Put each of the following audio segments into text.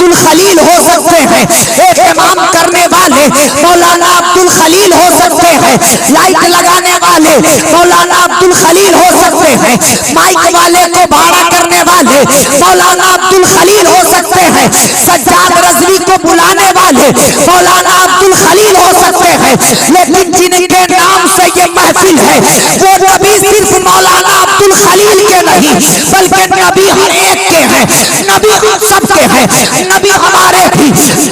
अब्दुल खलील हो सकते हैं, एहतमाम करने वाले मौलाना अब्दुल खलील हो सकते हैं, लाइट लगाने वाले मौलाना अब्दुल खलील हो सकते हैं, माइक वाले को भाड़ा करने वाले मौलाना अब्दुल खलील हो सकते हैं, सज्जाद रज़वी को बुलाने वाले मौलाना अब्दुल खलील हो सकते हैं, लेकिन जिनके नाम से ये महफिल है वो नबी सिर्फ मौलाना अब्दुल खलील के नहीं बल्कि नबी हर एक के हैं, नबी सबके हैं, नबी हमारे भी,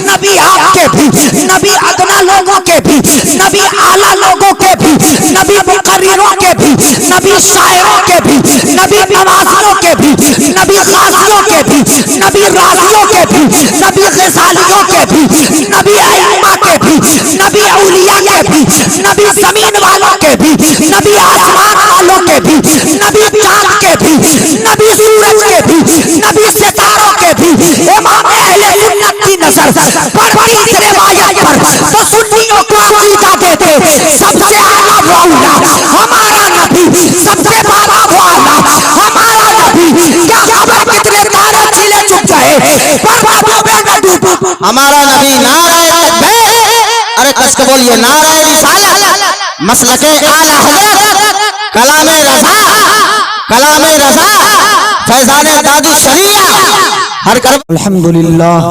नबी आपके भी, नबी अदना लोगों के भी, नबी आला लोगों के भी, नबी मुकर्रिरों के भी, नबी शायरों के भी, नबी नवाजियों के भी, नबी गाजियों के भी, नबी राजियों के भी, नबी ग़ज़ालियों के भी, नबी अइम्मा के भी, नबी औलिया के भी, नबी जमीन वालों के भी, नबी आसमान वालों के भी, नबी चांद के भी, नबी सूरज के भी, नबी सितारों के भी। इमाम अहले सुन्नत की नजर पड़ती इस रिवायत पर तो सुन्नियों को अकीदा देते सबसे आला वो औला हमारा नबी, सबसे बड़ा वो आला हमारा नबी। क्या खबर कितने तारे छिले चुप गए पर डूबे न डूबे हमारा नबी। नारे तकबीर, अरे कस के बोलिए नारे रिसालत, मसलके आला हज़रत, कलामे रज़ा, कलामे रज़ा, फैज़ाने दादी शरिया हर कर। अल्हम्दुलिल्लाह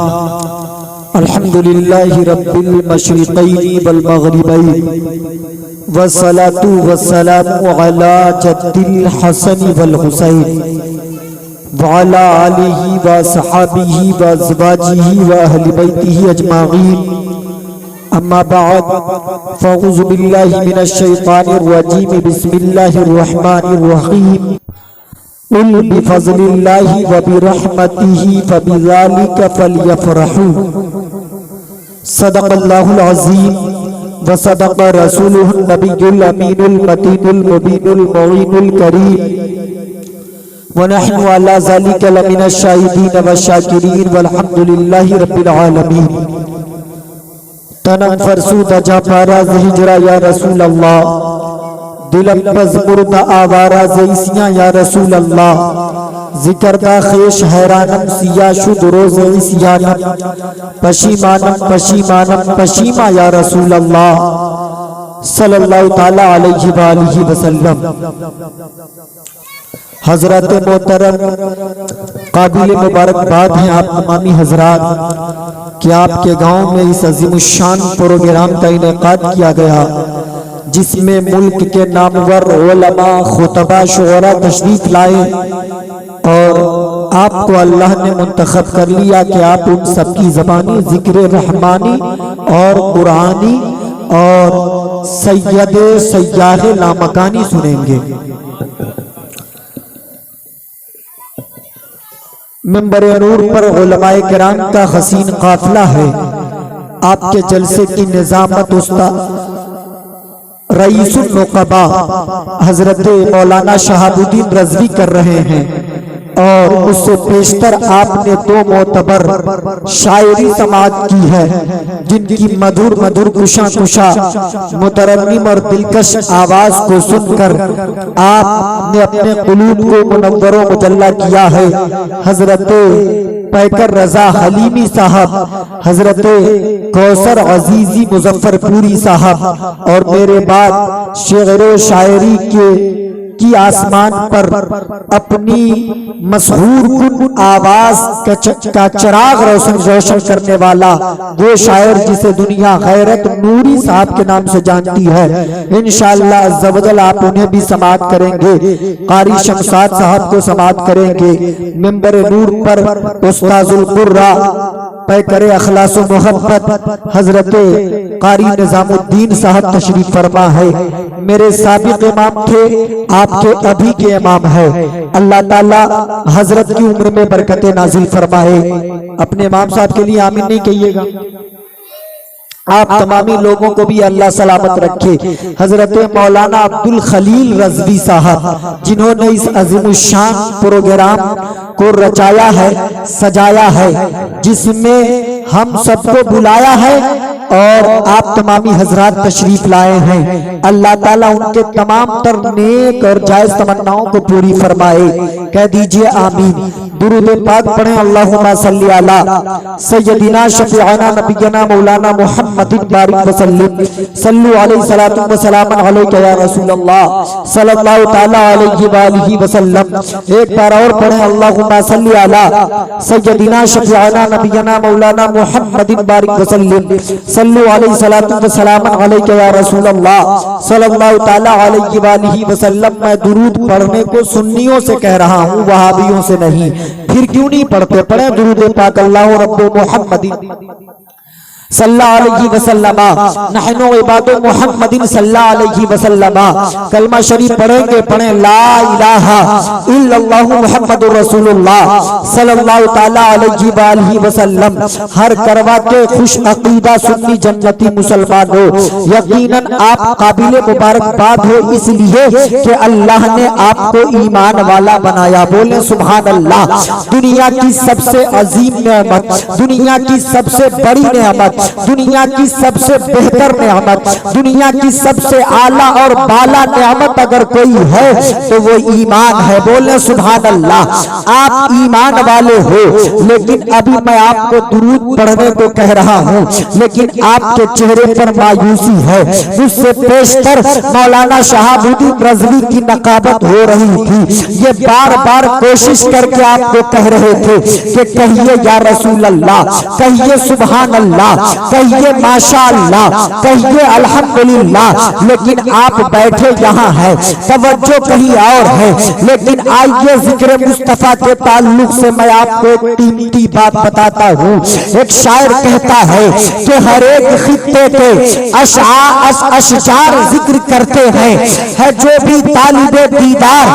अल्हम्दुलिल्लाहि रब्बिल मशरिक़ैनि वल मग़रिबैनि वस्सलातु वस्सलामु अला जद्दिल हसन वल हुसैन व अला आलिहि व सहाबिहि व अज़वाजिहि व अहलि बैतिहि अजमाईन। अम्मा बाद फ़अऊज़ु बिल्लाहि मिनश शैतानिर रजीम। बिस्मिल्लाहिर रहमानिर रहीम। कुल बिफ़ज़लिल्लाहि व बिरहमतिहि फ़बिज़ालिका फ़लयफ़रहू। सदक़ल्लाहुल अज़ीम व सदक़ रसूलुहुन नबियुल अमीनुल मतीनुल मुबीनुल मुईनुल करीम व नहनु अला ज़ालिका लमिनश शाहिदीन व शाकिरीन वल्हम्दुलिल्लाहि रब्बिल आलमीन। तनम फरसूद जाफारा हिजरा या रसूल अल्लाह, दिलम पज़मुर्द आवारा ज़ईसियाँ या रसूल अल्लाह, जिक्रदा खेश हैरानम सिया शुद रोज़ इस्यानम, पशीमानम पशीमानम पशीमा या रसूल अल्लाह सल्लल्लाहु ताला अलैहि वालिहि वसल्लम। हजरत मोहतरम काबिल मुबारकबाद हैं आप तमामी हजरात कि आपके गांव में इस अज़ीमुश्शान प्रोग्राम का इनेकाद किया गया जिसमें मुल्क के नामवर उलमा खुतबा शुअरा तशरीफ लाए और आपको अल्लाह ने मुंतखब कर लिया कि आप उन सबकी ज़बानी ज़िक्र रहमानी और कुरानी और सैयद सय्याह लामकानी सुनेंगे। मिंबर नूर पर उलमाए किराम का हसीन काफिला है। आपके जलसे की निजामत उस्ताद रईसुल नुक़बा हजरत मौलाना शहाबुद्दीन रज़वी कर रहे हैं और उससे पेशतर आपने दो मोतबर शायरी समात की है जिनकी मधुर मधुर कुशा कुशा मुतरन्निम और दिलकश आवाज को सुनकर आपने अपने कुलूब को मुनव्वर व मुजल्ला किया है। हजरत पैकर रजा हलीमी साहब, हजरत कौसर अजीजी मुजफ्फरपुरी साहब और मेरे बाद शेर शायरी की आसमान पर अपनी मशहूर कुन आवाज का चिराग रोशन करने वाला वो शायर जिसे दुनिया गैरत नूरी साहब के नाम से जानती है। इंशाअल्लाह अज़्ज़ा वजल आप उन्हें भी समाअत करेंगे। कारी शमशाद साहब को समाअत करेंगे। मिंबर नूर पर उस्ताजुल कुर्रा पैकर अखलास व मोहब्बत हजरत कारी निजामुद्दीन साहब तशरीफ फरमा है। मेरे साबिक इमाम थे, आपके अभी के इमाम है। अल्लाह ताला हजरत की उम्र में बरकतें नाजिल फरमाए। अपने इमाम साहब के लिए आमीन नहीं कहिएगा। आप तमामी लोगों को भी अल्लाह सलामत रखे। हजरत मौलाना अब्दुल खलील रज़वी साहब जिन्होंने इस अज़ीमुश्शान प्रोग्राम को रचाया है, सजाया है, जिसमें हम सबको बुलाया है और आप तमामी हजरात तशरीफ लाए हैं। अल्लाह ताला उनके तमाम तर नेक और जायज तमन्नाओं को पूरी फरमाए। कह दीजिए आमीन। दुरूद पाक पढ़ें। अल्लाहुम्मा सल्ली अला सय्यदिना शफीअना नबियना मौलाना मुहम्मदिन बारिक वसल्लिम सल्लु अलैहि सलातु व सलामन अलैका या रसूलल्लाह सल्लल्लाहु तआला अलैहि व आलिहि वसल्लम। एक बार और पढ़ें। अल्लाहुम्मा सल्ली अला सय्यदिना शफीअना नबियना मौलाना मुहम्मदिन बारिक वसल्लिम सल्लु अलैहि सलातु व सलामन अलैका या रसूलल्लाह सल्लल्लाहु तआला अलैहि व आलिहि वसल्लम। मैं दुरूद पढ़ने को सुन्नियों से कह रहा हूँ, वहाबियों से नहीं। फिर क्यों नहीं पढ़ते? पढ़े दुरूद पाक। अल्लाहु रब्बु मुहम्मदिन सल्लल्लाहु अलैहि वसल्लम नहनु इबादु मुहम्मदिन सल्लल्लाहु अलैहि वसल्लम। कलमा शरीफ पढ़ेंगे। पढ़ें ला इलाहा इल्लल्लाहु मुहम्मदुर रसूलुल्लाह सल्लल्लाहु तआला अलैहि व आलिहि वसल्लम। हर करवा के खुश अकीदा सुन्नी जन्नती मुसलमान हो। यकीनन आप काबिल मुबारकबाद हो, इसलिए कि अल्लाह ने आपको ईमान वाला बनाया। बोले सुभान अल्लाह। दुनिया की सबसे अजीम नेमत, दुनिया की सबसे बड़ी नेमत, दुनिया की सबसे बेहतर नेमत, दुनिया की सबसे आला और बाला नेमत अगर कोई है तो वो ईमान है। बोले सुभान अल्लाह। आप ईमान वाले हो, लेकिन अभी मैं आपको दुरूद पढ़ने को कह रहा हूँ, लेकिन आपके चेहरे पर मायूसी है। मुझसे पेशतर मौलाना शहाबुद्दीन रज़वी की नकाबत हो रही थी। ये बार बार कोशिश करके आपको कह रहे थे कि कहिए या रसूल अल्लाह, कहिए सुभान अल्लाह, कहिए माशा अल्लाह, कहिए अल्हम्दुलिल्लाह, लेकिन आप बैठे यहाँ हैं, तवज्जो कहीं और है। लेकिन आइए जिक्र मुस्तफा के ताल्लुक से मैं आपको एक कीमती बात बताता हूँ। एक शायर कहता है कि हर एक खित्ते के अशआर जिक्र करते हैं, है जो भी तालिबे दीदार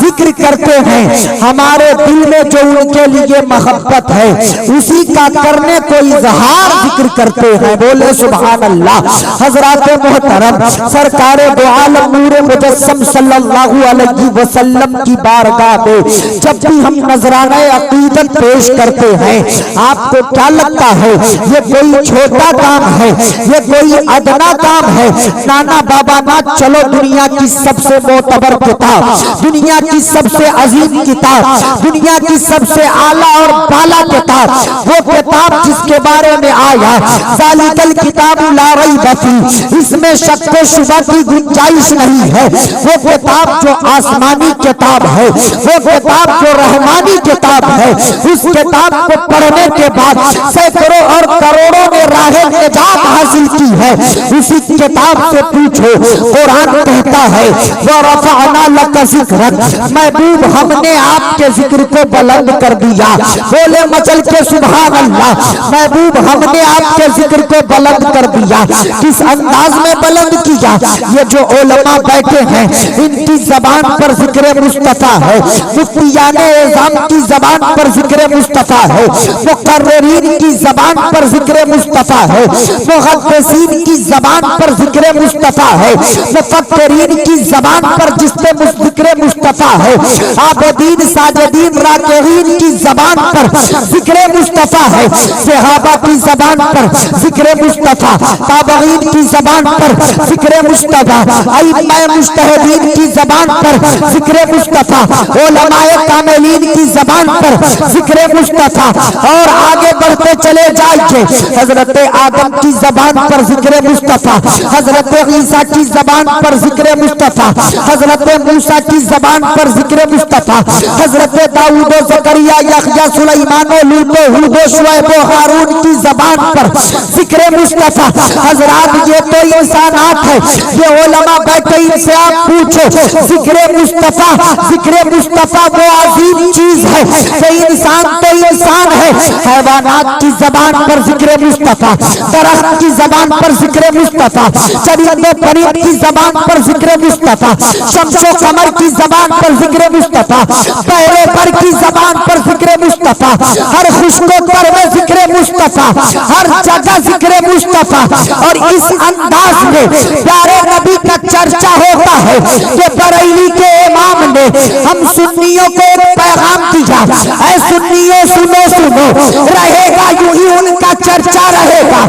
जिक्र करते हैं। हमारे दिल में जो उनके लिए मोहब्बत है, उसी का करने को इजहार जिक्र करते हैं। बोले सुभान अल्लाह। हजरात मोहतरम, सरकार दो आलम नूरे मुजस्सम सल्लल्लाहु अलैहि वसल्लम की बारगाह में जब भी हम नजराना अकीदत पेश करते हैं, आपको क्या लगता है ये कोई छोटा काम है, ये कोई अदना काम है? नाना बाबा ना, चलो दुनिया की सबसे मोतबर किताब, दुनिया की सबसे अजीम किताब, दुनिया की सबसे आला और बाला किताब, वो किताब जिसके बारे में आया ज़ालिकल किताबु ला रैब फीह, इसमें शक व शुबा की गुंजाइश नहीं है। वो किताब जो आसमानी किताब है, वो किताब जो रहमानी किताब है, उस किताब को पढ़ने के बाद सैकड़ों और करोड़ों ने राहे निजात हासिल की है। उसी किताब से पूछो। कुरान कहता है व रफ़अना लका ज़िक्रक, महबूब हमने आपके जिक्र को बुलंद कर दिया। बोले मचल के सुभान अल्लाह। महबूब हमने आपके जिक्र को बुलंद कर दिया। किस अंदाज में बुलंद किया? ये जो उलमा बैठे हैं, इनकी जबान पर जिक्र मुस्तफा है, मुफ्तियाने एज़ाम की जबान पर जिक्र मुस्तफा है, मुक़र्रिरीन की जबान पर जिक्र मुस्तफा है, मुहद्दिसीन की जबान पर जिक्र मुस्तफा है, मुफक्किरीन की जबान पर जिसपे जिक्र मुस्तफा है, आबदीन साजिदीन राकिईन की जबान पर जिक्र मुस्तफा है, सहाबा की जबान पर जिक्र मुस्तफा, ताबईन की जबान पर जिक्र मुस्तफा, अइम्मा मुज्तहिदीन की जबान पर जिक्र मुस्तफा, उलमाए कामिलीन की जबान पर जिक्र मुस्तफा। और आगे बढ़ते चले जाइए। हजरत आदम की जबान पर जिक्र मुस्तफा, हजरत ईसा की जबान पर जिक्र मुस्तफा, हजरत मूसा की जबान पर जिक्र मुस्तफा, हजरत दाऊद ज़करिया यहया सुलैमान लूत हूद शुएब हारून की जबान पर जिक्र मुस्तफा। हजरात ये तो इंसानात है, ये उलमा बैठे, इनसे आप पूछो। जिक्र मुस्तफा, जिक्र मुस्तफा वो अजीम चीज है कि इंसान तो इंसान है, हैवानात की जबान पर जिक्र मुस्तफा, दरख्त की जबान पर जिक्र मुस्तफा, चरिंदे परिंद की जबान पर जिक्र मुस्तफा, शम्सो कमर की जबान पर जिक्र मुस्तफा, पहरे पर की जबान पर जिक्र मुस्तफा, हर खुशको पर में जिक्र मुस्तफा, हर जगह जिक्र मुस्तफा। और इस अंदाज में प्यारे नबी का चर्चा होता है कि बरेली के इमाम ने हम सुन्नियों को एक पैगाम दिया, ऐ सुन्नियों सुनो सुनो, रहेगा यूं ही उनका चर्चा रहेगा।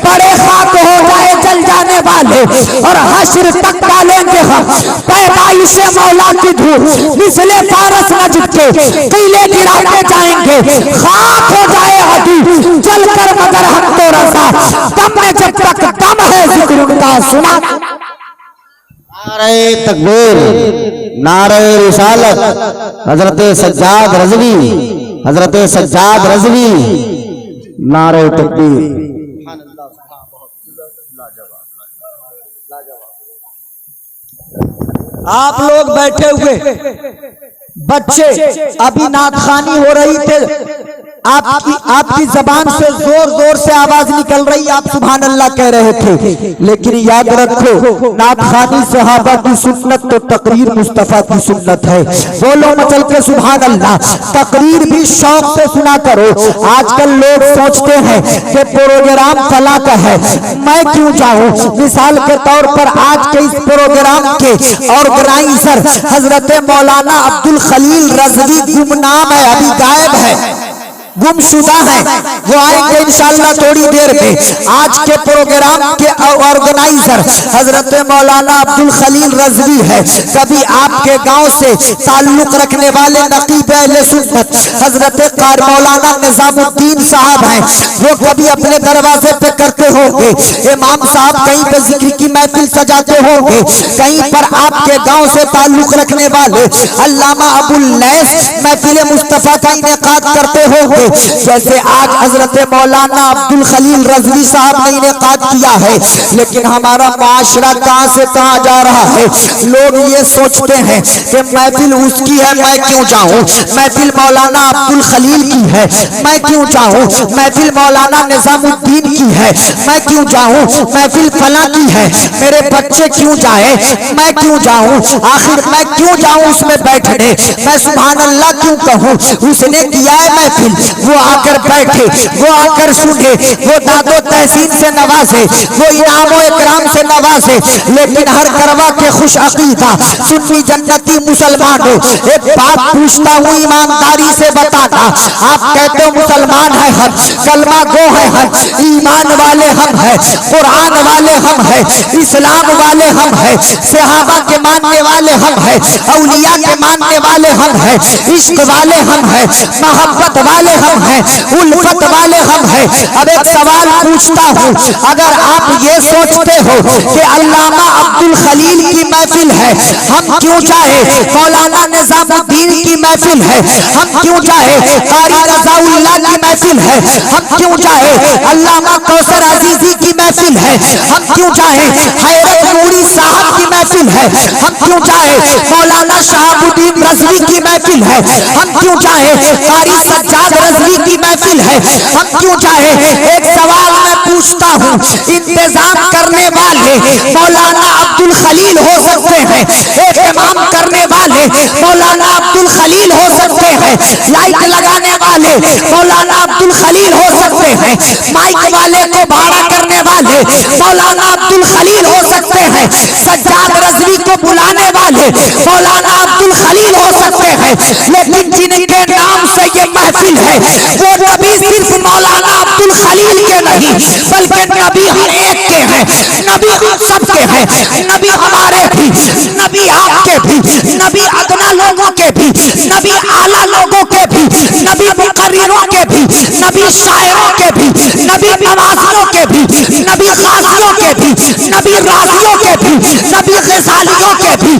बड़े खाक वाले और हश्र तक डालेंगे हम पैदाइश मौला की धूल मिसले फारस नजद के किले गिराते जाएंगे खाक हो जाए हड्डी जलकर मगर हम तो रजा दम में जब तक दम है जिक्र उनका सुना। नारे तकबीर, नारे रिसालत, हजरत सज्जाद रज़वी, हजरत सज्जाद रज़वी, नारे तकबीर। आप लोग बैठे हुए बच्चे अभी नातखानी हो रही थे, आपकी जबान से जोर जोर से आवाज निकल रही, आप सुभान अल्लाह कह रहे थे, लेकिन याद रखो नातखानी सहाबा की सुन्नत तो तकरीर मुस्तफा की सुन्नत है। बोलो मचल के सुभान अल्लाह। तकरीर भी शौक से सुना करो। आजकल लोग सोचते हैं कि प्रोग्राम फला का है, मैं क्यों जाऊं। मिसाल के तौर पर आज के इस प्रोग्राम के ऑर्गेनाइजर हजरत मौलाना अब्दुल खलील रज़वी गुमनाम है, अभी गायब है, गुमशुदा है, वो आएंगे इंशाअल्लाह थोड़ी देर में। आज के प्रोग्राम के ऑर्गेनाइजर हजरत मौलाना अब्दुल खलील रज़वी है। कभी आपके गांव से ताल्लुक रखने वाले नकीब अहले सुन्नत हजरत कार मौलाना निजामुद्दीन साहब हैं, वो कभी अपने दरवाजे पे करते होंगे। इमाम साहब कहीं पे जिक्र की महफिल सजाते होंगे। कहीं पर आपके गांव से ताल्लुक रखने वाले अल्लामा अबुल लैस महफिल मुस्तफा का इनेकाद करते होंगे। जैसे आज हजरत मौलाना अब्दुल खलील रज़वी साहब ने इनेकाद किया है, लेकिन हमारा माशरा कहां से कहां जा रहा है। लोग ये सोचते हैं कि महफिल उसकी है, मैं क्यों जाऊं। महफिल मौलाना अब्दुल खलील की है, मैं क्यों जाऊं। महफिल मौलाना निजामुद्दीन की है, मैं क्यों जाऊं। महफिल फला की है, मेरे बच्चे क्यों जाए, मैं क्यों जाऊं। आखिर मैं क्यों जाऊं उसमें बैठने, मैं सुभान अल्लाह क्यों कहूं। उसने किया है महफिल, वो आकर बैठे, वो आकर सुने, वो दादो तहसीन से नवाजे, वो इनामो इकराम से नवाजे। लेकिन हर करवा के खुश अकीदा सुन्नी जन्नती मुसलमानों, एक बात पूछता हूँ ईमानदारी से बताना। आप कहते हो मुसलमान है हम, कलमा गो है हम, ईमान वाले हम है, कुरान वाले हम है, इस्लाम वाले हम है, सहाबा के मानने वाले हम है, औलिया के मानने वाले हम है, इश्क वाले हम है, मोहब्बत वाले हम हैं, उल्फत वाले हम हैं। अब एक सवाल पूछता हूँ, अगर आप ये सोचते हो कि अल्लामा अब्दुल खलील की महफिल है, हम क्यों चाहे मौलाना निजामुद्दीन की महफिल है, हम क्यों चाहे कारी रज़ाउल्लाह की महफिल है, हम क्यों चाहे अल्लामा कौसर अजीजी की महफिल है, हम क्यों चाहे हैरत नूरी साहब की महफिल है, हम क्यों चाहे मौलाना शहाबुद्दीन रज़वी की महफिल है, हम क्यों चाहे कारी सज्जाद रज़वी की महफिल है, हम क्यों चाहे। एक सवाल मैं पूछता हूँ, इंतजाम करने वाले मौलाना अब्दुल खलील हो सकते हैं, एहतमाम करने वाले मौलाना अब्दुल खलील हो सकते हैं, लाइट लगाने वाले मौलाना अब्दुल खलील हो सकते हैं, माइक वाले को भाड़ा करने वाले मौलाना अब्दुल खलील हो सकते हैं, सज्जाद रज़वी को बुलाने वाले मौलाना अब्दुल खलील हो सकते हैं। लेकिन जिनके नाम से ये महफिल है, वो नबी सिर्फ मौलाना अब्दुल खलील के नहीं, बल्कि नबी हर एक के हैं, नबी हम सबके हैं, नबी हमारे भी, नबी आपके भी, नबी अदना लोगों के भी, नबी आला लोगों के भी, नबी मुकर्रिरों के भी, नबी शायरों के भी, नबी नवाजियों के भी, नबी गाजियों के भी, नबी राजियों के भी, नबी ग़ज़ालियों के भी,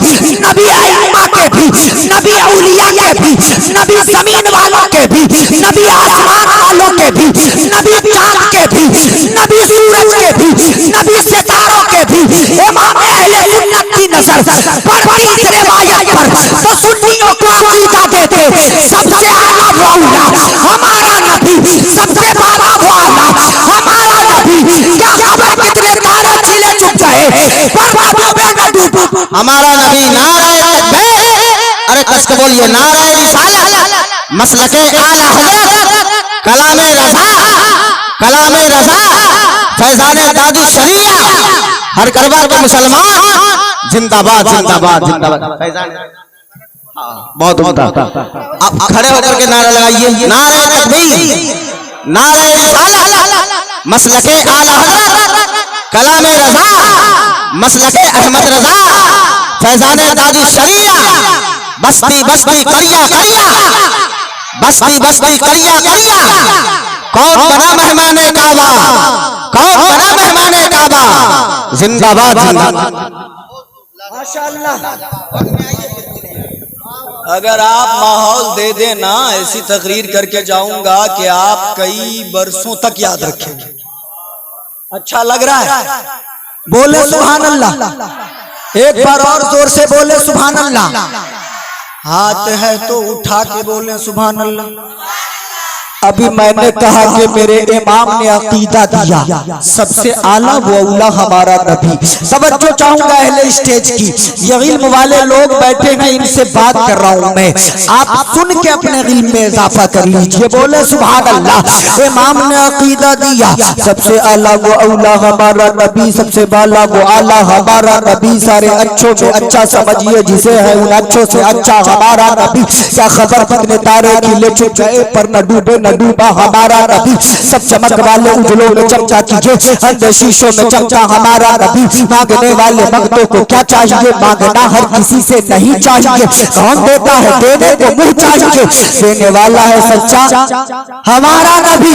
नबी अइम्मा के भी, नबी औलिया के भी, नबी ज़मीन वालों के भी, नबी आसमान वालों के भी, नबी चांद के भी, नबी सूरज के भी, नबी सितारों के भी। इमाम अहले सुन्नत की नजर पड़ती इस रिवायत पर तो सुन्नियों को अकीदा देते सबसे आला वो अल्लाह हमारा नबी, सबसे बड़ा वो अल्लाह हमारा नबी। क्या खबर कितने तारे छिले चुक गए, हमारा नबी। नारे तकबीर, अरे कस के बोलिए नारे रिसालत, मसलके आला हज़रत, कलामे रज़ा, कलामे रज़ा, फैज़ाने दादी शरीया, हर करवा के मुसलमान जिंदाबाद जिंदाबाद जिंदाबाद। बहुत उम्दा। अब खड़े होकर के नारा लगाइए, नारे तकबीर, नारे रिसालत, मसलके आला हज़रत, कलाम रजा, मसलके अहमद रजा, फैजान दादी शरिया, बस्ती बस्ती करिया करिया, बस्ती बस्ती करिया करिया। कौन बना मेहमान काबा, कौन बना मेहमान काबा, जिंदाबाद जिंदाबाद। अगर आप माहौल दे देना ऐसी तकरीर करके जाऊंगा कि आप कई बरसों तक याद रखेंगे। अच्छा लग रहा है? बोले सुभान अल्लाह, एक बार और जोर से बोले सुभान अल्लाह। हाथ है तो उठा के बोले सुभान अल्लाह। अभी मैंने कहा कि मेरे इमाम ने अकीदा दिया, सबसे आला वो औला हमारा नबी। तवज्जो चाहूंगा अहले स्टेज की, ये इल्म वाले लोग बैठे हैं, इनसे बात कर रहा हूं मैं, आप सुन के अपने इल्म में इजाफा कर लीजिए। बोले सुभान अल्लाह। इमाम ने अकीदा दिया, सबसे आला वो औला हमारा नबी, सबसे बाला वो आला हमारा नबी, सारे अच्छों में अच्छा समझिए जिसे है उन अच्छों से अच्छा हमारा नबी। क्या खबर कितने तारे खिले छुप गए पर न डूबे न डूबा हमारा नबी, सब चमक वाले उजलों में चमचा कीजिए, अंधे शीशों में चमका हमारा नबी। मांगने वाले मंगतों को क्या चाहिए, मांगना हर किसी से नहीं चाहिए, कौन देता है देने को मुंह चाहिए, देने वाला है सच्चा हमारा नबी,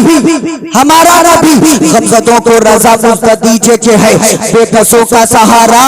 हमारा नबी। गमजदों को रजा मुझ दीजिए के है बेकसों का सहारा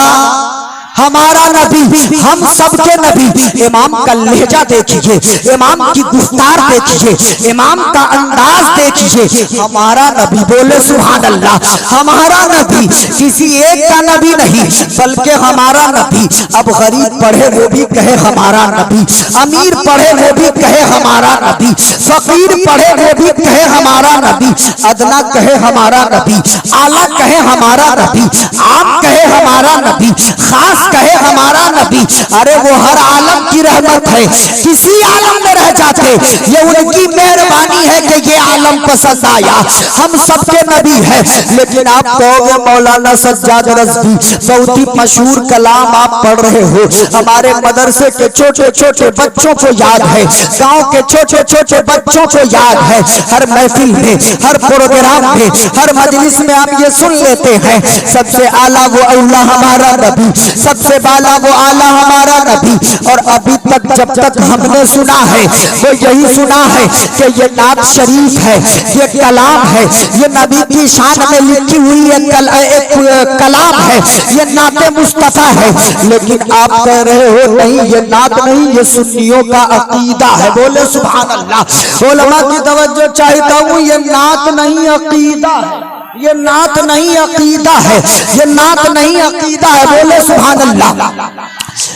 हमारा नबी, हम सबके नबी। इमाम का लहजा देखिए, इमाम की गुफ्तार देखिए, इमाम का अंदाज देखिए, हमारा नबी। बोले सुभान अल्लाह। हमारा नबी किसी एक का नबी नहीं बल्कि हमारा नबी। अब गरीब पढ़े वो भी कहे हमारा नबी, अमीर पढ़े वो भी कहे हमारा नबी, फकीर पढ़े वो भी कहे हमारा नबी, अदना कहे हमारा नबी, आला कहे हमारा नबी, आम कहे हमारा नबी, खास कहे हमारा नबी। अरे वो हर आलम की रहमत है, किसी आलम में रह जाते, ये उनकी मेहरबानी है कि ये आलम पसंद आया। हम सबके नबी है। लेकिन आप कहोगे मौलाना सज्जाद रज़वी बहुत ही मशहूर कलाम आप पढ़ रहे हो, हमारे मदरसे के छोटे छोटे बच्चों को याद है, गांव के छोटे छोटे बच्चों को याद है, हर महफिल में, हर प्रोग्राम में, हर मजलिस में आप ये सुन लेते हैं, सबसे आला वो औला हमारा नबी, सबसे बाला वो आला हमारा नबी। और अभी तक जब तक हमने सुना है वो यही सुना है कि ये नात शरीफ है, ये कलाम है, ये नबी की शान में लिखी हुई एक कलाम है, ये नाते मुस्तफा है। लेकिन आप कह रहे हो नहीं ये नात नहीं, ये सुन्नियों का अकीदा है। बोले सुभान अल्लाह। उलमा की तवज्जो चाहता हूँ, ये नात नहीं अकीदा है, ये नात नहीं अकीदा है, ये नात नहीं अकीदा है। बोले सुभान अल्लाह।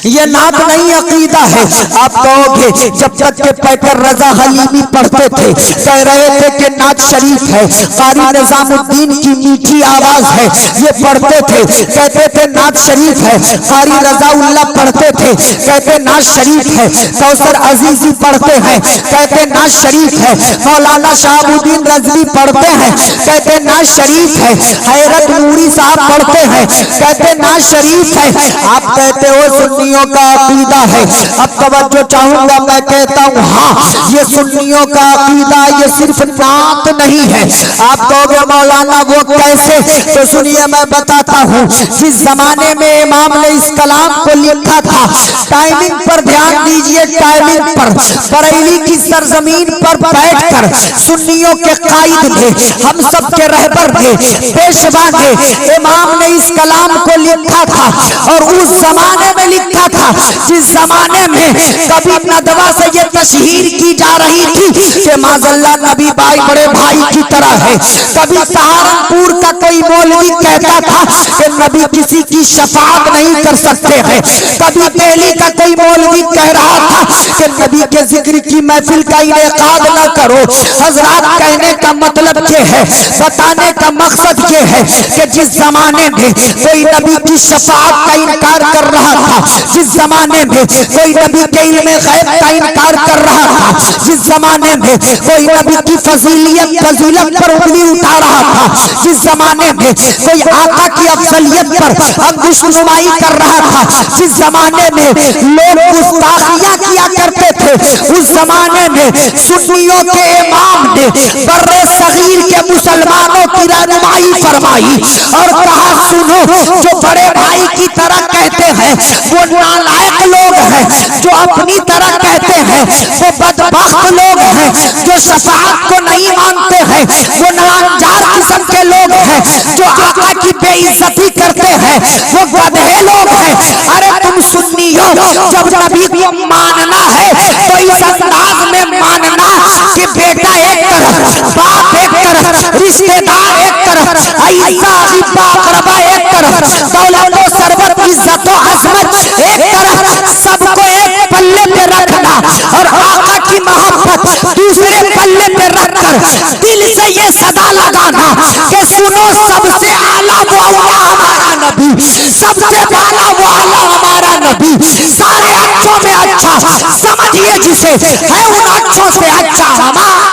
ये नात नहीं अकीदा है। आप कहोगे जब तक के पैकर रजा हलीमी पढ़ते थे कह रहे थे कि नात शरीफ है, कारी निजामुद्दीन की मीठी आवाज है, ये पढ़ते थे, कहते थे नात शरीफ है। कारी रजाउल्लाह पढ़ते थे, कहते नात शरीफ है। कौसर अजीजी पढ़ते हैं, कहते नात शरीफ है। मौलाना शहाबुद्दीन रज़वी पढ़ते हैं, कहते नात शरीफ है। हैरत नूरी साहब पढ़ते हैं, कहते नात शरीफ है। आप कहते हो सुन्नियों का अकीदा है। अब तवज्जो चाहूंगा, मैं कहता हूँ हाँ ये सुन्नियों का अकीदा, ये सिर्फ नात नहीं है। आप कहोगे मौलाना वो कैसे, तो सुनिए मैं बताता हूँ। जिस जमाने में इमाम ने इस कलाम को लिखा था, टाइमिंग पर ध्यान दीजिए, टाइमिंग पर बरेली की सरजमीन पर बैठकर सुन्नियों के कायद थे, हम सब के रहबर थे, पेशवा थे। इमाम ने इस कलाम को लिखा था और उस जमाने में लिखा था जिस जमाने में कभी नदवा से ये तशहीर की जा रही थी कि माज़ल्ला नबी भाई बड़े भाई की तरह है। कभी सहारनपुर का कोई मौलवी कहता था कि नबी किसी की शफाअत नहीं कर सकते हैं। कभी दिल्ली का कोई मौलवी कह रहा था कि नबी के जिक्र की महफिल का इनेकाद न करो। हजरात कहने का मतलब ये है, बताने का मकसद ये है कि जिस जमाने में कोई नबी की शफाअत का इनकार कर रहा था, जिस जमाने में कोई नबी के इल्म गैब का इनकार कर रहा था, जिस जमाने में कोई नबी की फजीलत पर उंगली उठा रहा था, जिस जमाने में कोई आका की अफजलियत पर अंगुशनुमाई कर रहा था, जिस जमाने में लोग गुस्ताखियां किया करते थे, उस जमाने में सुन्नियों के इमाम ने बर्रे सगीर के मुसलमानों की रहनुमाई रहनुमाई फरमाई और कहा सुनो, जो बड़े भाई की तरह कहते हैं वो नालायक लोग हैं, जो अपनी तरह कहते हैं वो बदबख्त लोग हैं, जो शफाअत को नहीं मानते हैं वो नामजार किस्म के लोग हैं, जो आका की बेइज्जती करते हैं वो गधे लोग हैं। अरे तुम सुन्नी हो, जब नबी को मानना है तो इस अंदाज में मानना कि बेटा एक तरफ, बाप एक तरफ, रिश्तेदार एक तरफ, ऐसा अक़ीदा अक़रबा एक तरफ, दौलत व सरबत, इज्जत व अज़मत एक तरफ, सबको एक पल्ले पे रखना और आका की मोहब्बत दूसरे पल्ले पे रखकर दिल से ये सदा लगाना कि सुनो, सबसे आला वो अल्लाह हमारा नबी, सबसे आला वो अल्लाह हमारा नबी, सारे अच्छों में अच्छा समझिए जिसे है उन अच्छों से अच्छा हमारा।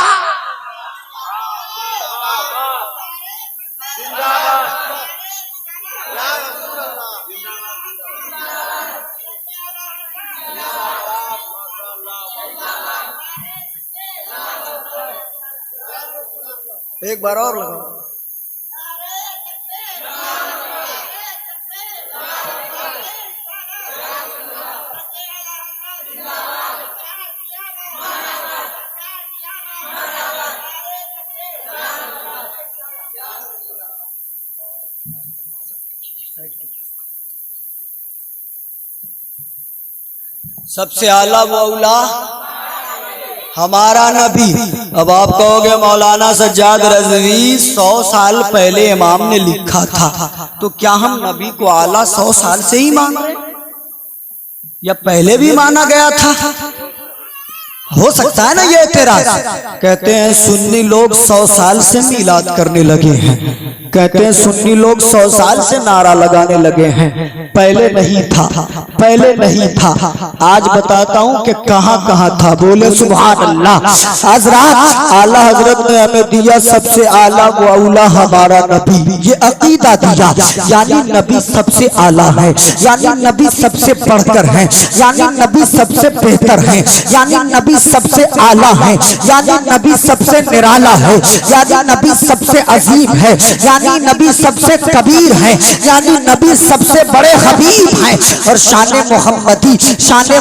एक बार और लगाओ। सबसे आला वो औला हमारा नबी। अब आप कहोगे मौलाना सज्जाद रज़वी 100 साल पहले इमाम ने लिखा था, तो क्या हम नबी को आला 100 साल से ही मान रहे या पहले भी माना गया था? हो सकता है ना ये एतराज। कहते हैं सुन्नी लोग 100 साल से मीलाद करने लगे हैं, कहते हैं सुन्नी लोग 100 साल से नारा लगाने लगे हैं, पहले नहीं था, पहले नहीं था। आज बताता हूं कि कहां कहां था। बोले सुभान अल्लाह। हजरत आला हजरत ने हमें दिया सबसे आला वो औला हमारा नबी, ये अकीदा दिया, यानी नबी सबसे आला है, यानी नबी सबसे बढ़कर है, यानी नबी सबसे बेहतर है, यानी नबी सबसे आला है, यानी नबी सबसे निराला है, यानी नबी सबसे अजीम है, यानी नबी सबसे कबीर है, यानी नबी सबसे बड़े हबीब हैं। और शान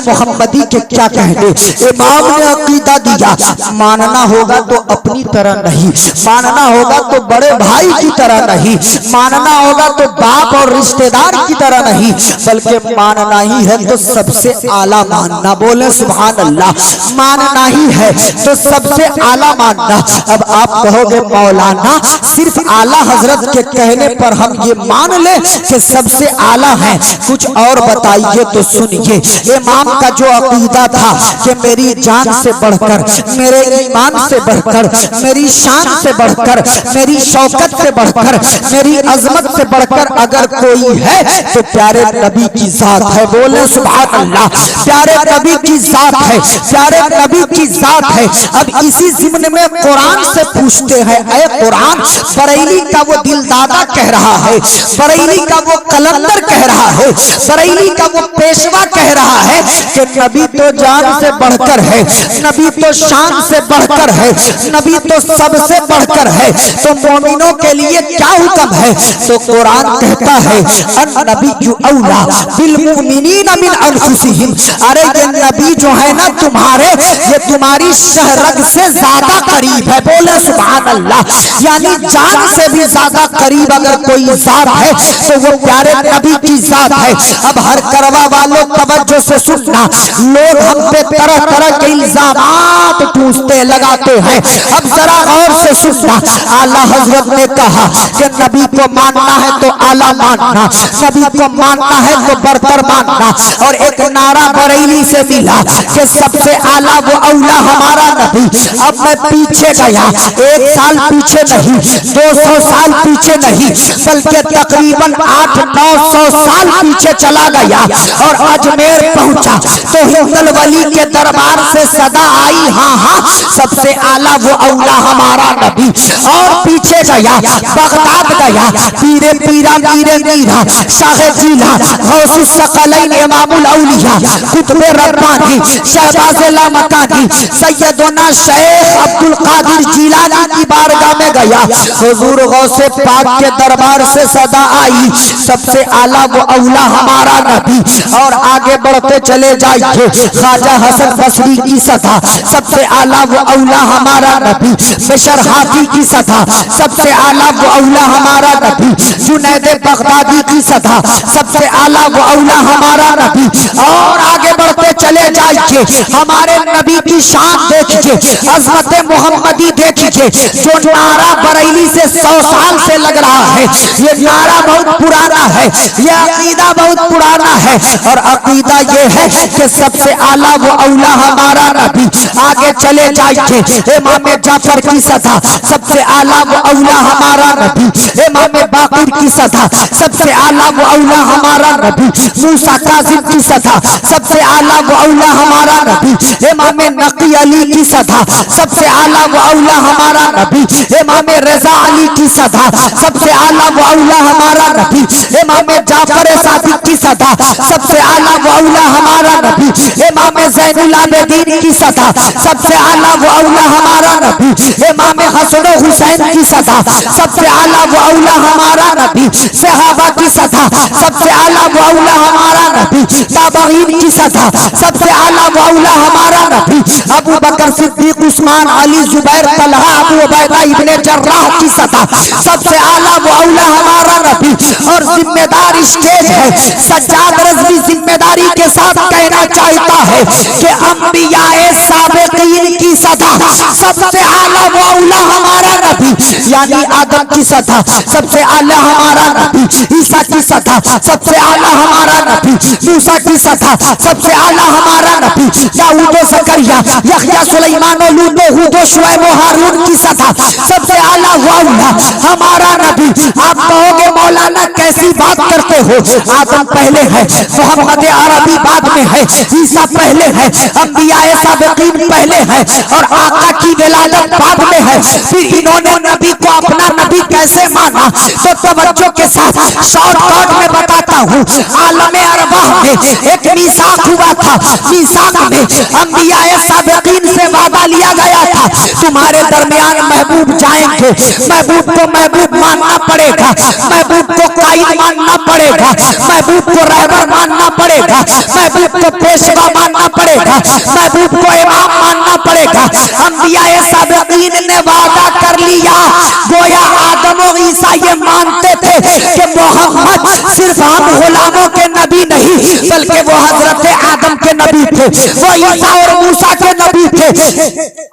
मोहम्मदी के क्या कहने। इमाम ने अकीदा दिया, मानना होगा तो अपनी तरह नहीं, मानना होगा तो बड़े भाई की तरह नहीं, मानना होगा तो बाप और रिश्तेदार की तरह नहीं, बल्कि मानना ही है तो सबसे आला मानना। बोले सुभान अल्लाह। मानना ही है तो सबसे आला मानना। अब आप कहोगे मौलाना सिर्फ आला हजरत के कहने पर हम ये मान ले कि सबसे आला है, कुछ और बताइए तो सुनिए। इमाम का जो अकीदा था कि मेरी जान से बढ़कर, मेरे ईमान से बढ़कर, मेरी शान से बढ़कर, मेरी शौकत से बढ़कर, मेरी अजमत से बढ़कर अगर कोई है तो प्यारे नबी की जात है। बोले सुभान अल्लाह। प्यारे नबी की जात है, प्यारे नबी की जात है। अब इसी जिम्न में कुरान से पूछते हैं, ऐ कुरान, बरेली का वो दिलदादा कह रहा है, बरेली का वो कलंदर कह रहा है, बरेली का वो पेशवा कह रहा है कि नबी तो जान से बढ़कर है, नबी तो शान से बढ़कर है, नबी तो सबसे बढ़कर है, तो मोमिनों के लिए क्या हुक्म है? तो कुरान कहता है अन नबी औला बिल मुमिनीन मिन अनफुसिहिम। अरे ये नबी जो है ना तुम्हारे, ये तुम्हारी शहरग से ज्यादा करीब है। बोले सुभान अल्लाह। यानी जान से भी ज्यादा करीब अगर कोई जात है तो वो प्यारे नबी की जात है। अब हर करवा वालों तवज्जो से सुनना, लोग हम पे तरह तरह के इल्जामात पूछते लगाते हैं। अब जरा गौर से सुनना, आला हजरत ने कहा कि नबी को मानना है तो आला मानना, नबी को मानना है तो बरतर मानना। और एक नारा बरेली से मिला कि सबसे आला वो औला हमारा नबी। अब मैं पीछे गया, 1 साल पीछे नहीं, 200 साल पीछे नहीं, बल्कि तकरीबन 800-900 साल साल पीछे चला गया और अजमेर पहुंचा तो हिंदल वली के दरबार से सदा आई, हाँ हाँ सबसे आला वो औला हमारा नबी। और पीछे गया बगदाद गया, पीरे पीरा मीरे मीरा शाहे जीला गौसुस सकलैन इमामुल औलिया कुतुबे रब्बानी शहबाज़े लामकानी सैयदना शेख अब्दुल कादिर जिलानी की बारगाह में गया। हुजूर गौसे पाक के दरबार से सदा आई, सबसे आला वो औला हमारा नबी। और आगे बढ़ते चले जाइए, ख्वाजा हसन बसरी की सदा सबसे आला वो औला हमारा नबी। मिशर हाफी की सदा सबसे आला वो औला हमारा नबी। जुनैद बगदादी की सदा सबसे आला वो औला हमारा नबी। और आगे बढ़ते चले जाइए, हमारे नबी की शान देखिए, अज़मत मोहम्मदी देखिए। जो नारा बरेली से 100 साल से लग रहा है, ये नारा बहुत पुराना है, ये अकीदा बहुत पुराना है। और अकीदा ये है कि सबसे आला वो औला हमारा नबी। आगे चले जाइए, इमाम जाफर की सदा सबसे आला वो औला हमारा नबी। इमाम बाक़िर की सदा सबसे आला वो औला हमारा नबी। मूसा काज़िम की सदा सबसे आला वो औला हमारा नबी। इमाम नकी अली की सदा सबसे आला वो औला हमारा नबी। इमाम रज़ा अली की सदा सबसे आला वो औला हमारा नबी। इमाम जाफर सादिक की सदा सबसे आला वो औला हमारा नबी। इमाम ज़ैनुल आबिदीन की सदा सबसे आला वो औला हमारा नबी। इमाम हसन हुसैन की सदा सबसे आला वो औला हमारा नबी। सहाबा की सदा सबसे आला वो औला हमारा नबी। ताबईन की सदा सबसे आला वो औला हमारा नबी। अबू बकर सिद्दीक उस्मान अली जुबैर तलहा अबू उबैदा इब्ने जर्राह की सदा सबसे आला वो औला हमारा नबी। और जिम्मेदार स्टेज है, सज्जाद रज़वी जिम्मेदारी के साथ कहना चाहता है कि अंबियाए साबिकीन की सदा सबसे आला वो औला हमारा नबी। यानी आदम की सदा सबसे आला हमारा नबी। ईसा की सदा सबसे आला हमारा नबी। मूसा की सदा सबसे आला हमारा नबी। दाऊद ज़करिया यहया सुलेमान लूत हूद शुएब हारून की सदा सबसे आला वो औला हमारा नबी। आप कहोगे मौलाना कैसी बात करते हो, आदम पहले है, मोहम्मद अरबी बाद में है, ईसा पहले है, अंबियाए साबिकीन पहले है और आका की विलादत बाद में है। फिर इन्होंने नबी को अपना नबी कैसे माना? तो तवज्जो के साथ शॉर्टकट में बताता हूँ। आलम अरवाह में एक मीसाक हुआ था, मीसाक में अंबियाए साबिकीन से वादा लिया गया था, तुम्हारे दरमियान महबूब जाएंगे, महबूब को महबूब मानना पड़ेगा, महबूब को कायद मानना पड़ेगा, महबूब को रहबर मानना पड़ेगा, महबूब को पेशवा मानना पड़ेगा, महबूब को इमाम मानना पड़ेगा। अंबियाए साबिकीन ने वादा कर लिया, गोया आदम और ईसा ये मानते थे कि मोहम्मद सिर्फ हम गुलामों के नबी नहीं बल्कि वो हजरत आदम के नबी थे, वो ईसा और मूसा के नबी थे।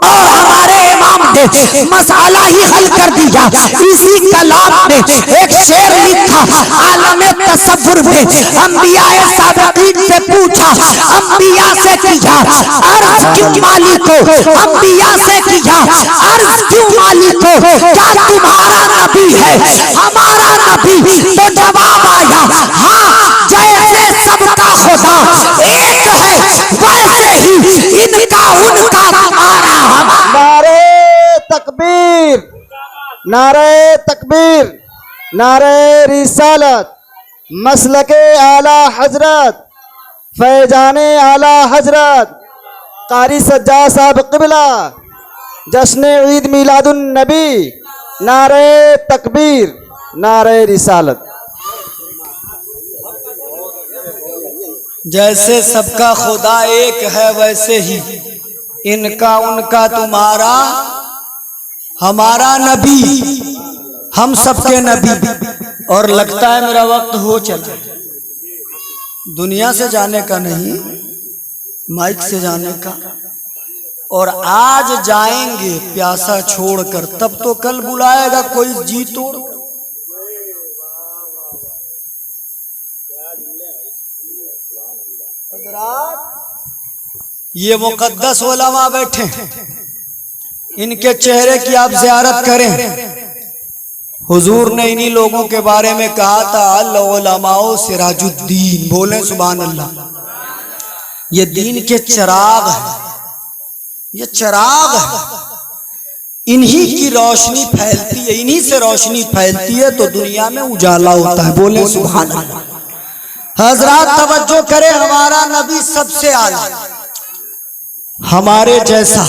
और हमारे इमाम ने मसाला ही हल कर दिया। इसी कलाम में एक शेर लिखा, आलम तसव्वुर में अंबियाए साबिकीन से पूछा, अंबिया से किया अर्ज क्यों मालिको, अंबिया से किया अर्ज क्यों मालिको, क्या तुम्हारा नबी है हमारा नबी? तो जवाब आया, हाँ जैसे सबका खुदा एक है वैसे ही इनका उनका तुम्हारा हमारा। नारे तकबीर, नारे तकबीर, नारे रिसालत, मसलके आला हजरत, फैजाने आला हजरत कारी सज्जाद साहब क़िबला, जश्न ईद मिलादुन नबी। नारे तकबीर, नारे रिसालत। जैसे सबका खुदा एक है वैसे ही इनका उनका तुम्हारा हमारा नबी, हम सबके नबी। और लगता है मेरा वक्त हो चला, दुनिया से जाने का नहीं, माइक से जाने का। और आज जाएंगे प्यासा छोड़कर, तब तो कल बुलाएगा कोई जी तोड़। ये मुकद्दस उलमा बैठे, इनके चेहरे की आप ज़ियारत करें। हुजूर ने इन्हीं लोगों के बारे में कहा था अल-उलमाओ सिराजुद्दीन। बोले सुभान अल्लाह। ये दीन के चिराग है, ये चिराग है, इन्हीं की रोशनी फैलती है, इन्हीं से रोशनी फैलती है तो दुनिया में उजाला होता है। बोले सुभान अल्लाह। हजरात तवज्जो करें, हमारा नबी सबसे आला, हमारे जैसा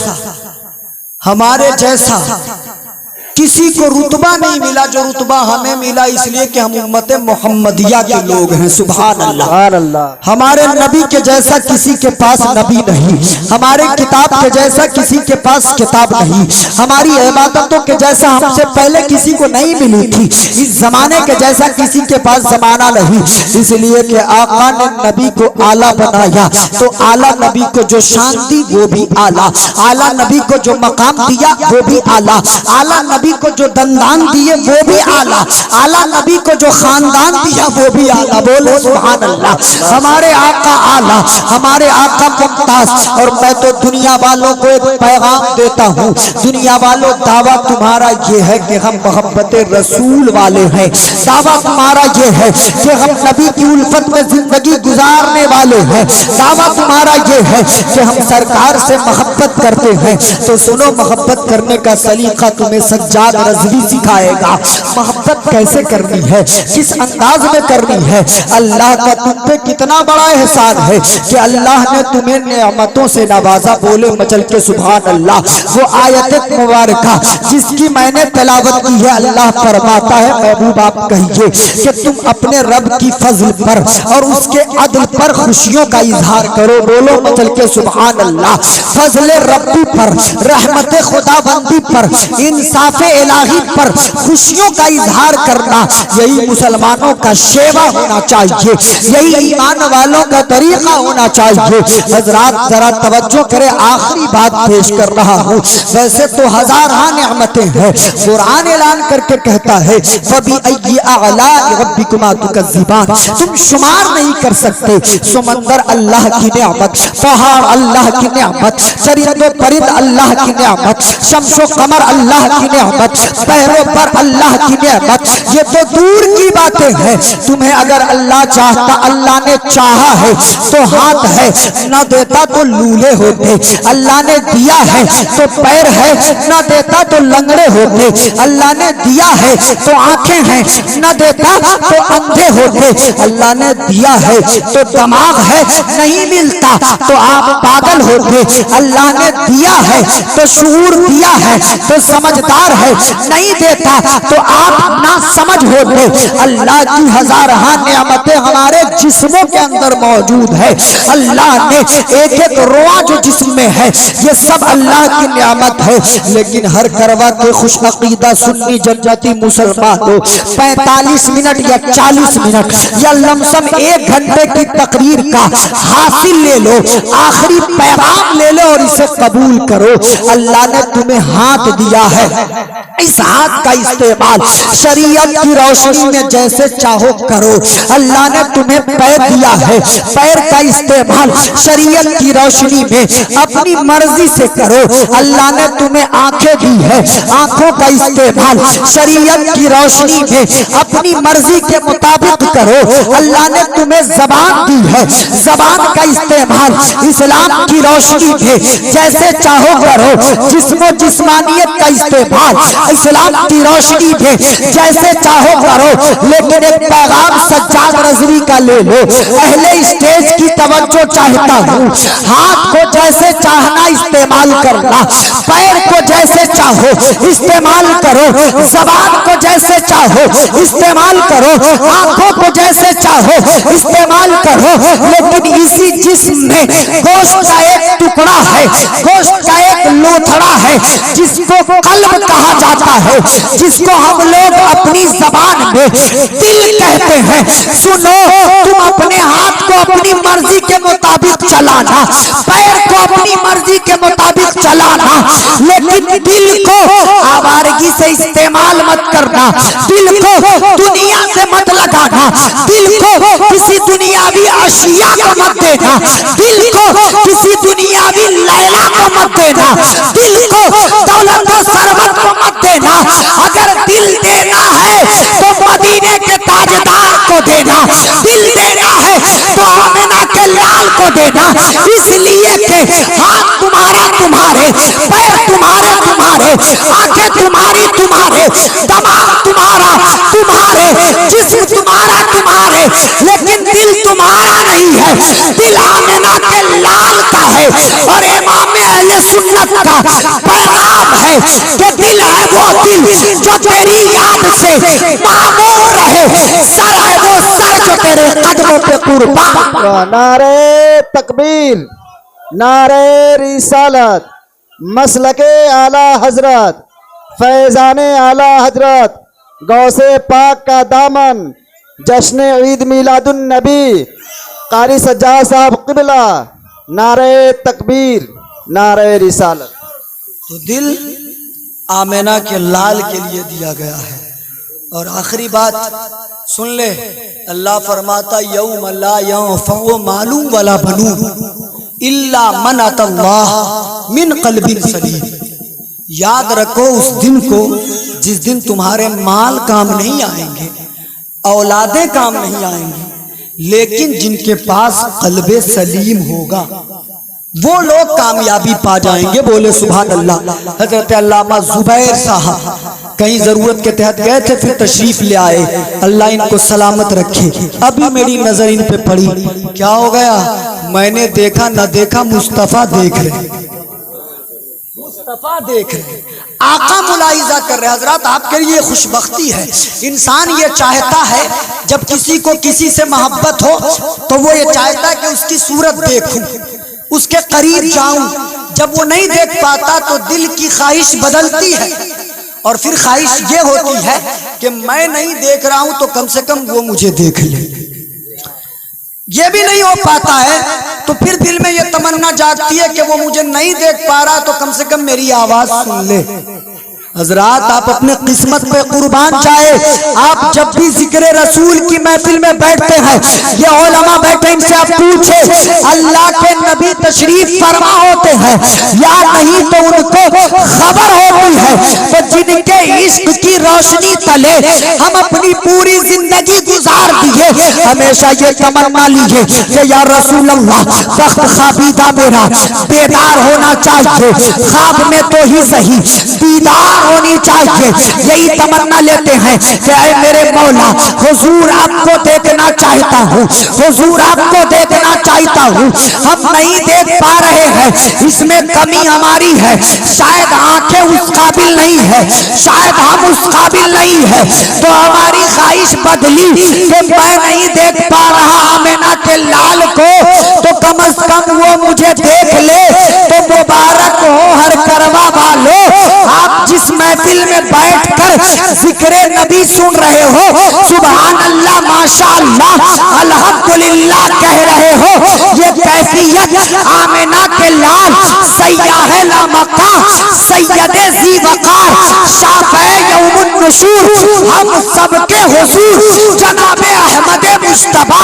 किसी को रुतबा नहीं मिला जो रुतबा हमें मिला, इसलिए कि हम उम्मत मोहम्मदिया के लोग हैं। सुभान अल्लाह। हमारे नबी के जैसा किसी के पास नबी नहीं, हमारे किताब के जैसा किसी के पास किताब नहीं, हमारी इबादतों के जैसा हमसे पहले किसी को नहीं मिली थी, इस जमाने के जैसा किसी के पास जमाना नहीं। इसलिए कि आका ने नबी को आला बनाया, तो आला नबी को जो शान दी वो भी आला, आला नबी को जो मकाम दिया वो भी आला, आला नबी को जो दंदान दिए वो भी आला, आला नबी को जो खानदान दिया वो भी आला। बोले सुभान अल्लाह। हमारे आका आला, हमारे आका मुमताज। और मैं तो दुनिया वालों को एक पैगाम देता हूँ, दुनिया वालों दावा तुम्हारा ये है कि हम मोहब्बत रसूल वाले हैं, दावा तुम्हारा ये है कि हम नबी की उल्फत में जिंदगी गुजारने वाले हैं, दावा तुम्हारा ये है कि हम सरकार से मोहब्बत करते हैं। तो सुनो, मोहब्बत करने का सलीका तुम्हें सज्जाद रज़वी सिखाएगा। मोहब्बत कैसे करनी है, किस अंदाज में करनी है। अल्लाह का तुम पे कितना बड़ा एहसान है कि अल्लाह ने तुम्हें नेमतों से नवाजा। बोले मचल के सुभान अल्लाह। वो आयत मुबारका जिसकी मैंने तिलावत की है, अल्लाह फरमाता है महबूब आप कहिए कि तुम अपने रब की फजल पर और उसके अदल पर खुशियों का इजहार करो। बोलो मचल के सुभान अल्लाह। फजल रब्बी पर, रहमत खुदाबंदी पर, इंसाफ इलाही पर खुशियों का इजहार करना, यही मुसलमानों का शेवा होना चाहिए, यही ईमान वालों का तरीका होना चाहिए। हजरात जरा तवज्जो करें, आखिरी बात पेश कर रहा हूँ। वैसे तो हजारां नेमतें हैं, कुरान ऐलान करके कहता है फबी आलाइ रब्बिकुमा तुकज़्ज़िबान, तुम शुमार नहीं कर सकते। समंदर अल्लाह की नेमत, पहाड़ अल्लाह की नेमत, चरिंदो परिंद अल्लाह की नेमत, शम्सो कमर अल्लाह की नेमत, पैरों पर अल्लाह की नेमत, ये तो दूर की बातें हैं। तुम्हें अगर अल्लाह चाहता, अल्लाह ने चाहा है तो हाथ है, न देता तो लूले होते। अल्लाह ने दिया है तो पैर है, न देता तो लंगड़े होते। अल्लाह ने दिया है तो आंखें हैं, न देता तो अंधे होते। अल्लाह ने दिया है तो दिमाग है, नहीं मिलता तो आप पागल होते। अल्लाह ने दिया है तो शऊर दिया है तो समझदार है, नहीं देता तो आप ना समझ होते। अल्लाह की हजारां नेमतें हमारे जिस्मों के अंदर मौजूद है। अल्लाह ने एक एक रोआ जो जिस्म में है, ये सब अल्लाह की नेमत है। लेकिन हर करवा के खुश अकीदा सुन्नी जन्नती मुसलमानों 45 मिनट या 40 मिनट या लमसम 1 घंटे की तकरीर का हासिल ले लो, आखिरी पैगाम ले लो और इसे कबूल करो। अल्लाह ने तुम्हें हाथ दिया है, इस हाथ का इस्तेमाल शरीयत की रोशनी में जैसे चाहो करो। अल्लाह ने तुम्हें पैर दिया है, पैर का इस्तेमाल शरीयत की रोशनी में अपनी मर्जी से करो। अल्लाह ने तुम्हें आंखें दी है, आंखों का इस्तेमाल शरीयत की रोशनी में अपनी मर्जी के मुताबिक करो। अल्लाह ने तुम्हें जबान दी है, जबान का इस्तेमाल इस्लाम की रोशनी में जैसे चाहो करो। जिस्मो जिस्मानियत का इस्तेमाल इस्लाम की रोशनी में जैसे चाहो करो। लेकिन एक पैगाम सज्जाद रज़वी का ले लो, पहले स्टेज की तवज्जो चाहता हूँ। हाथ को जैसे चाहना इस्तेमाल करना, पैर को जैसे चाहो इस्तेमाल करो, जबान को जैसे चाहो इस्तेमाल करो, आंखों को जैसे चाहो इस्तेमाल करो। लेकिन इसी जिस्म में गोश्त का एक टुकड़ा है, गोश्त का एक लोथड़ा है जिसको कल्ब कहा जाता है, जिसको हम लोग अपनी जबान में दिल कहते हैं। सुनो, तुम अपने हाथ को अपनी मर्जी के मुताबिक चलाना, पैर को अपनी मर्जी के मुताबिक चलाना, लेकिन दिल को आवारगी से इस्तेमाल मत करना, दिल को दुनिया से मत लगाना, दिल को किसी दुनियावी अशिया को मत देना, दिल को किसी दुनियावी लैला को मत देना, दिल को दौलत और सरवत को मत देना। अगर दिल देना है को देना, इसलिए कि हाथ तुम्हारा तुम्हारे, पैर तुम्हारे तुम्हारे, आंखें तुम्हारी तुम्हारे, दिमाग तुम्हारा तुम्हारे, जिस्म तुम्हारा तुम्हारे, लेकिन दिल तुम्हारा नहीं है। दिल आमिना के लाल का है और इमाम अहले सुन्नत का पैगाम है कि दिल है वो दिल जो तेरी याद से मामूर रहे, सर है वो सर जो तेरे कदमों पे कुर्बान। नारे तकबीर, नारे रिसालत, मसलके आला हजरत, फैजाने आला हजरत, गौसे पाक का दामन, जश्न ईद मिलादुन नबी, कारी सज्जाद साहब क़िबला। नारे तकबीर, नारे रिसालत। तो दिल आमिना के लाल के लिए दिया गया है। और आखिरी बात सुन ले, अल्लाह फरमाता यौम ला यंफउ मालूम वला बनून इल्ला मन अतल्लाह मिन क़ल्बिन सलीम। याद रखो उस दिन को जिस दिन तुम्हारे माल काम नहीं आएंगे, औलादें काम नहीं आएंगी, लेकिन जिनके पास क़ल्बे सलीम होगा वो लोग कामयाबी पा जाएंगे। बोले सुभान अल्लाह। हजरत अल्लामा जुबैर साहब कहीं जरूरत के तहत गए थे, फिर तशरीफ ले आए, अल्लाह इनको सलामत रखे। अभी मेरी नजर इन पे पड़ी, क्या हो गया? मैंने देखा न देखा, मुस्तफा देख रहे, मुस्तफा देख रहे, आका मुलाहिजा कर रहे। हजरत आपके लिए खुशबख्ती है, इंसान ये चाहता है जब किसी को किसी से मोहब्बत हो तो वो ये चाहता है कि उसकी सूरत देखूं, उसके करीब जाऊं। जब वो नहीं देख पाता तो दिल की ख्वाहिश बदलती है और फिर ख्वाहिश ये होती है कि मैं नहीं देख रहा हूं तो कम से कम वो मुझे देख ले। ये भी नहीं हो पाता है तो फिर दिल में ये तमन्ना जागती है कि वो मुझे नहीं देख पा रहा तो कम से कम मेरी आवाज सुन ले। हजरात आप अपने किस्मत पे कुर्बान जाए। आप जब भी जिक्र रसूल की महफिल में बैठते हैं, ये उलमा बैठे, इनसे आप पूछे अल्लाह के नबी तशरीफ फरमा होते हैं या नहीं तो उनको खबर होती है। तो जिनके इश्क की रोशनी तले हम अपनी पूरी जिंदगी गुजार दिए, हमेशा ये तमन्ना लीजिए कि या रसूल अल्लाह वक्त खाबीदा मेरा बेदार होना चाहिए, ख्वाब में तो ही सही दीदार होनी चाहिए। यही तमन्ना लेते हैं कि ऐ मेरे मौला हुजूर आपको देखना चाहता हूँ, हुजूर आपको देखना चाहता हूँ। हम नहीं देख पा रहे हैं, इसमें कमी हमारी है, शायद आंखें उस काबिल नहीं है, शायद हम उस काबिल नहीं है, तो हमारी ख्वाहिश बदली कि मैं नहीं देख पा रहा आमिना के लाल को, तो कम से कम वो मुझे देख ले तो मुबारक हो हर करवा वालों। आप जिस महफिल में बैठकर जिक्र नबी सुन रहे हो, सुभान अल्लाह माशाअल्लाह अल्हम्दुलिल्लाह कह रहे हो, ये कैफियत आमिना के लाल सैयाह लामका सैयदे ज़ी वक़ार शाफ़े यौमुन नुशूर हम सबके हुजूर जनाब अहमद मुस्तफा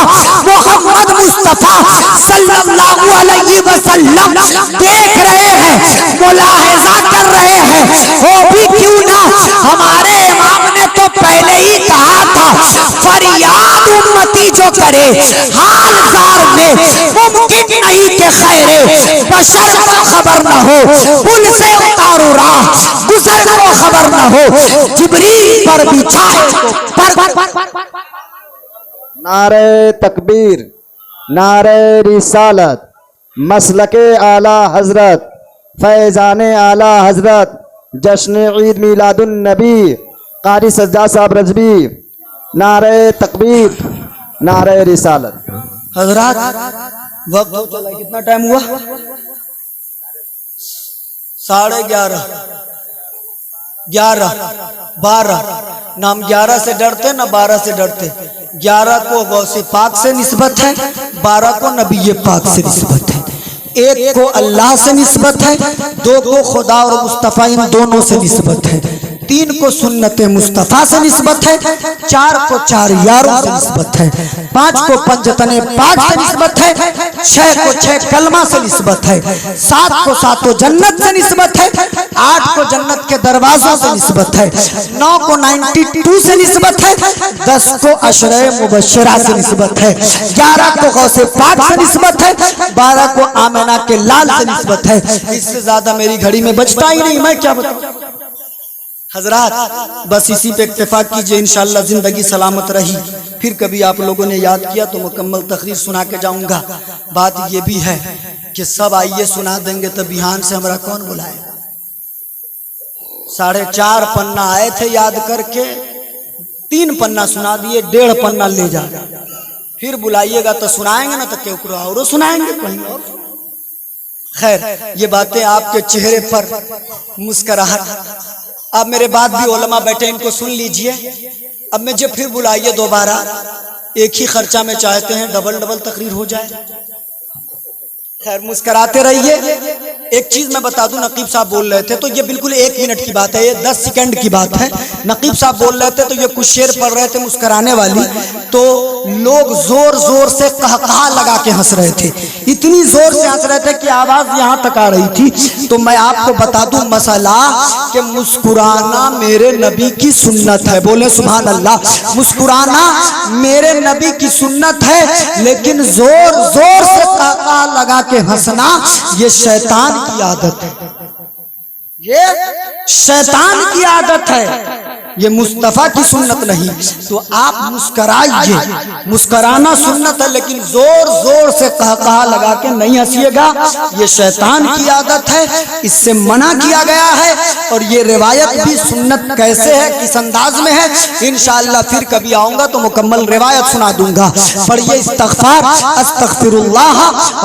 मोहम्मद मुस्तफा सल्लल्लाहु अलैहि वसल्लम देख रहे हैं, मुलाहिजा कर रहे हैं। वो भी क्यों ना, हमारे इमाम ने तो पहले ही कहा था फरियाद उम्मती जो करे हाल जार में मुमकिन नहीं के खैरे बशर को खबर न हो, पुल से उतारू राह गुजर को खबर न हो, जिब्रील पर बिछाए पर। नारे तकबीर, नारे रिसालत, मसलके आला हजरत, फैजाने आला हजरत, जश्न ईद मिलादुन नबी, कारी सज्जाद साहब रजवी। नारे तकबीर, नारे रिसालत। हजरात वक्त हो चला, कितना टाइम हुआ? 11:30, 11, 12 ना हम 11 से डरते ना 12 से डरते। 11 को गौसे पाक से निस्बत है, 12 को नबी पाक से निस्बत है, 1 को अल्लाह से निस्बत है, 2 को खुदा और मुस्तफा इन दोनों से निस्बत है। 3 को सुन्नत मुस्तफ़ा से निस्बत है, 4 को 4 यारों से निस्बत है, 5 को पंजतने पाक से निस्बत है, 6 को 6 कलमा से निस्बत है, 7 को 7 जन्नत से निस्बत है, 8 को जन्नत के दरवाजों से निस्बत है, 9 को 92 से निस्बत है, 10 को अशरे मुबश्शिरा से निस्बत है, 11 को गौसे पाक से निस्बत है, 12 को आमिना के लाल से निस्बत है। इससे ज्यादा मेरी घड़ी में बचता ही नहीं, मैं क्या बताऊं। हजरात बस इसी पे इत्तेफाक कीजिए, इंशाअल्लाह जिंदगी सलामत रही। फिर कभी आप लोगों ने याद किया तो मुकम्मल तकरीर सुना के जाऊंगा। बात ये भी है कि सब आइए सुना देंगे तो बिहान से हमारा कौन बुलाएगा। 4.5 पन्ना आए थे याद करके, 3 पन्ना सुना दिए, 1.5 पन्ना ले जा। फिर बुलाइएगा तो सुनाएंगे ना, तो क्यों और सुनाएंगे कहीं और। खैर ये बातें आपके चेहरे पर मुस्कुराहट। अब मेरे बाद भी उलमा बैठे, इनको सुन लीजिए। अब मुझे फिर बुलाइए दोबारा, एक ही खर्चा में चाहते हैं डबल डबल तकरीर हो जाए। खैर मुस्कुराते रहिए। एक चीज मैं बता दूं, नकीब साहब बोल रहे थे तो ये बिल्कुल 1 मिनट की बात है, ये 10 सेकंड की बात है। नकीब साहब बोल रहे थे तो ये कुछ शेर पढ़ रहे थे मुस्कुराने वाली, तो लोग जोर जोर से कहकहा लगा के हंस रहे थे, इतनी जोर से हंस रहे थे कि आवाज यहां तक आ रही थी। तो मैं आपको बता दूं मसला कि मुस्कुराना मेरे नबी की सुन्नत है। बोले सुभान अल्लाह। मुस्कुराना मेरे नबी की सुन्नत है, लेकिन जोर जोर से कहकहा लगा के हंसना ये शैतान की आदत है, ये शैतान की आदत है, ये मुस्तफा की सुन्नत नहीं। तो आप मुस्कुराइए, मुस्कुराना सुन्नत है, लेकिन जोर जोर से कहकहा लगा के नहीं हंसिएगा, ये शैतान की आदत है, इससे मना किया गया है। और ये रिवायत भी सुन्नत कैसे है, किस अंदाज में है, इंशाअल्लाह फिर कभी आऊंगा तो मुकम्मल रिवायत सुना दूंगा। पढ़िए इस्तग़फ़ार, अस्तग़फ़िरुल्लाह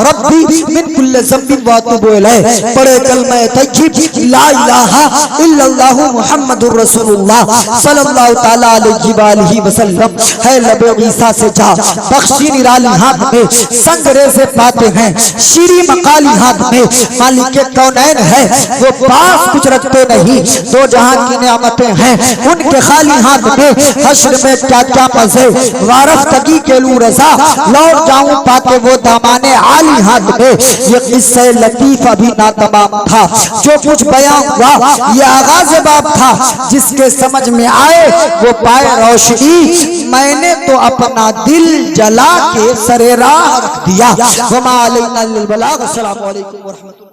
रब्बी मिन कुल्लि ज़ंबिन व अतूबु इलैह। पढ़े कलमा तय्यब ला इलाहा इल्लल्लाहु मुहम्मदुर रसूलुल्लाह सल्लल्लाहु ताला अलैहि वसल्लम। है लबे ईसा से जा बख्शी निराली हाथ में, संगरे से पाते हैं शीरी मकाली हाथ में। मालिक कौनैन है वो पास कुछ रखते नहीं, दो जहां की नियामतें हैं उनके खाली हाथ में। हश्र में क्या क्या मजे वारफ्तगी के लू रजा, लौट जाऊं पाके वो दामाने आली हाथ में। ये किस्से लतीफ अभी ना तमाम था, जो कुछ बयां हुआ ये आगाज़ बाब था। जिसके समझ में आए वो पाए रोशनी, मैंने तो अपना दिल जला के सरे राह रख दिया। वमा अलैना इल्लल बलाग। अस्सलामु अलैकुम व रहमतुल्लाह।